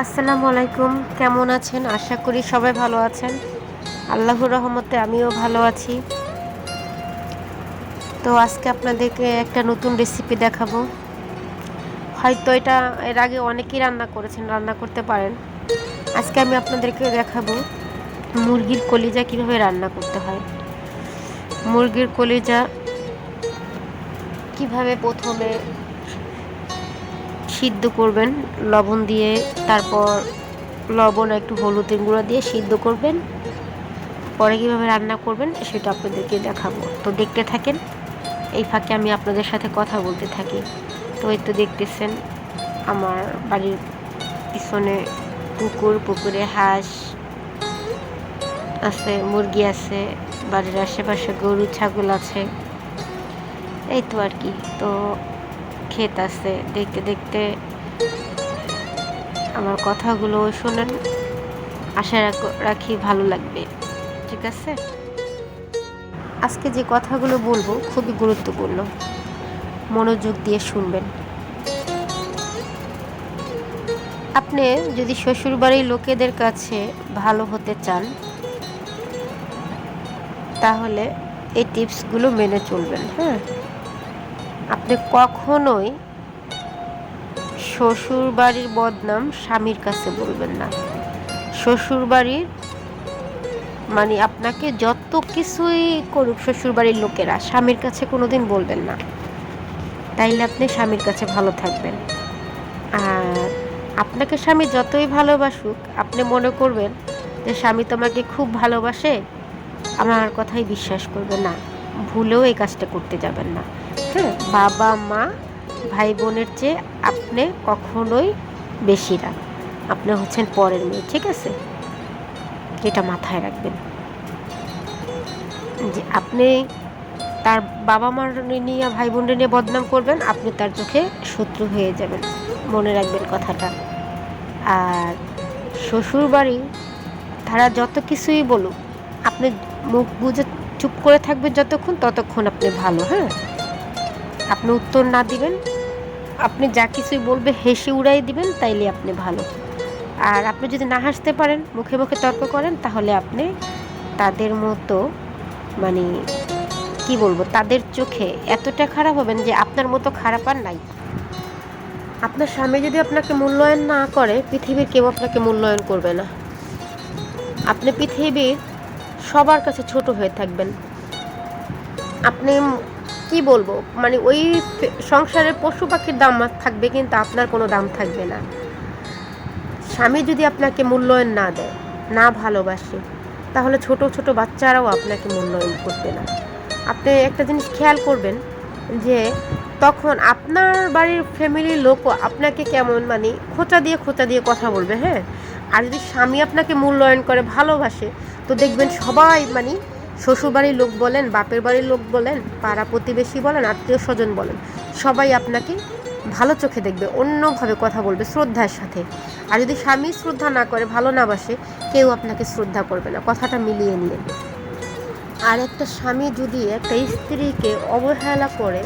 আসসালামু আলাইকুম। কেমন আছেন? আশা করি সবাই ভালো আছেন। আল্লাহর রহমতে আমিও ভালো আছি। তো আজকে আপনাদেরকে একটা নতুন রেসিপি দেখাবো। হয়তো এটা এর আগে অনেকেই রান্না করেছেন, রান্না করতে পারেন। আজকে আমি আপনাদেরকে দেখাবো মুরগির কলিজা কিভাবে রান্না করতে হয়। মুরগির কলিজা কিভাবে প্রথমে সিদ্ধ করবেন লবণ দিয়ে, তারপর লবণ একটু হলুদের গুঁড়া দিয়ে সিদ্ধ করবেন, পরে কীভাবে রান্না করবেন সেটা আপনাদেরকে দেখাবো। তো দেখতে থাকেন, এই ফাঁকে আমি আপনাদের সাথে কথা বলতে থাকি। তো এই তো দেখতেছেন আমার বাড়ির পিছনে পুকুরে হাঁস আছে, মুরগি আছে, বাড়ির আশেপাশে গরু ছাগল আছে, এই তো আর কি। তো ক্ষেত আছে, দেখতে দেখতে আমার কথাগুলো শোনেন, আশা রাখি ভালো লাগবে। ঠিক আছে, আজকে যে কথাগুলো বলবো খুবই গুরুত্বপূর্ণ, মনোযোগ দিয়ে শুনবেন। আপনি যদি শ্বশুরবাড়ির লোকেদের কাছে ভালো হতে চান তাহলে এই টিপসগুলো মেনে চলবেন। হ্যাঁ, আপনি কখনোই শ্বশুরবাড়ির বদনাম স্বামীর কাছে বলবেন না। শ্বশুরবাড়ির মানে আপনাকে যত কিছুই করুক শ্বশুরবাড়ির লোকেরা, স্বামীর কাছে কোনোদিন বলবেন না। তাইলে আপনি স্বামীর কাছে ভালো থাকবেন। আর আপনাকে স্বামী যতই ভালোবাসুক, আপনি মনে করবেন যে স্বামী তোমাকে খুব ভালোবাসে, আমার কথাই বিশ্বাস করবে না। ভুলেও এই কাজটা করতে যাবেন না। হ্যাঁ, বাবা মা ভাই বোনের চেয়ে আপনি কখনোই বেশি না। আপনি হচ্ছেন পরের মেয়ে। ঠিক আছে, এটা মাথায় রাখবেন যে আপনি তার বাবা মার নিয়ে, ভাই বোনদের নিয়ে বদনাম করবেন, আপনি তার চোখে শত্রু হয়ে যাবেন। মনে রাখবেন কথাটা। আর শ্বশুরবাড়ি তারা যত কিছুই বলুক, আপনি মুখ বুজে চুপ করে থাকবেন যতক্ষণ, ততক্ষণ আপনি ভালো। হ্যাঁ, আপনি উত্তর না দিবেন, আপনি যা কিছুই বলবে হেসে উড়াই দিবেন, তাইলে আপনি ভালো। আর আপনি যদি না হাসতে পারেন, মুখে মুখে তর্ক করেন, তাহলে আপনি তাদের মতো মানে কি বলবো, তাদের চোখে এতটা খারাপ হবেন যে আপনার মতো খারাপ আর নাই। আপনার স্বামী যদি আপনাকে মূল্যায়ন না করে, পৃথিবীর কেউ আপনাকে মূল্যায়ন করবে না। আপনি পৃথিবীর সবার কাছে ছোট হয়ে থাকবেন। আপনি কি বলবো, মানে ওই সংসারের পশু পাখির দাম থাকবে, কিন্তু আপনার কোনো দাম থাকবে না। স্বামী যদি আপনাকে মূল্যায়ন না দেয়, না ভালোবাসে, তাহলে ছোট ছোট বাচ্চারাও আপনাকে মূল্যায়ন করবে না। আপনি একটা জিনিস খেয়াল করবেন যে তখন আপনার বাড়ির ফ্যামিলির লোকও আপনাকে কেমন মানে খোঁচা দিয়ে কথা বলবে। হ্যাঁ, আর যদি স্বামী আপনাকে মূল্যায়ন করে, ভালোবাসে, তো দেখবেন সবাই মানে শ্বশুরবাড়ির লোক বলেন, বাপের বাড়ির লোক বলেন, পাড়া প্রতিবেশী বলেন, আত্মীয় স্বজন বলেন, সবাই আপনাকে ভালো চোখে দেখবে, অন্যভাবে কথা বলবে, শ্রদ্ধার সাথে। আর যদি স্বামী শ্রদ্ধা না করে, ভালো না বাসে, কেউ আপনাকে শ্রদ্ধা করবে না। কথাটা মিলিয়ে নিয়ে। আর একটা স্বামী যদি একটা স্ত্রীকে অবহেলা করে,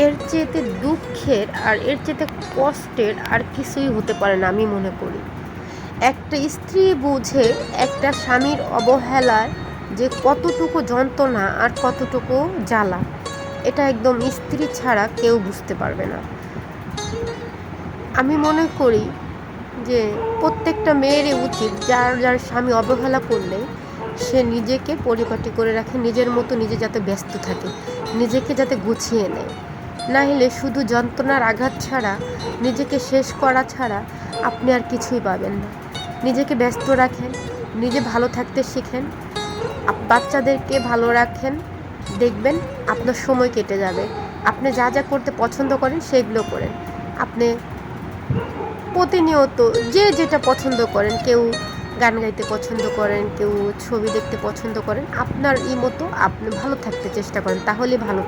এর চেয়েতে দুঃখের আর এর চেয়েতে কষ্টের আর কিছুই হতে পারে না, আমি মনে করি। একটা স্ত্রী বুঝে একটা স্বামীর অবহেলায় যে কতটুকু যন্ত্রণা আর কতটুকু জ্বালা, এটা একদম স্ত্রী ছাড়া কেউ বুঝতে পারবে না। আমি মনে করি যে প্রত্যেকটা মেয়েরই উচিত, যার স্বামী অবহেলা করলে সে নিজেকে পরিপাটি করে রাখে, নিজের মতো নিজে যাতে ব্যস্ত থাকে, নিজেকে যাতে গুছিয়ে নেয়। না হলে শুধু যন্ত্রণার আঘাত ছাড়া, নিজেকে শেষ করা ছাড়া আপনি আর কিছুই পাবেন না। নিজেকে ব্যস্ত রাখেন, নিজে ভালো থাকতে শিখেন, বাচ্চাদেরকে ভালো রাখেন, দেখবেন আপনার সময় কেটে যাবে। আপনি যা যা করতে পছন্দ করেন সেগুলো করেন। আপনি প্রতিনিয়ত যে যেটা পছন্দ করেন, কেউ গান গাইতে পছন্দ করেন, কেউ ছবি দেখতে পছন্দ করেন, আপনার মতো আপনি ভালো থাকতে চেষ্টা করেন, তাহলে ভালো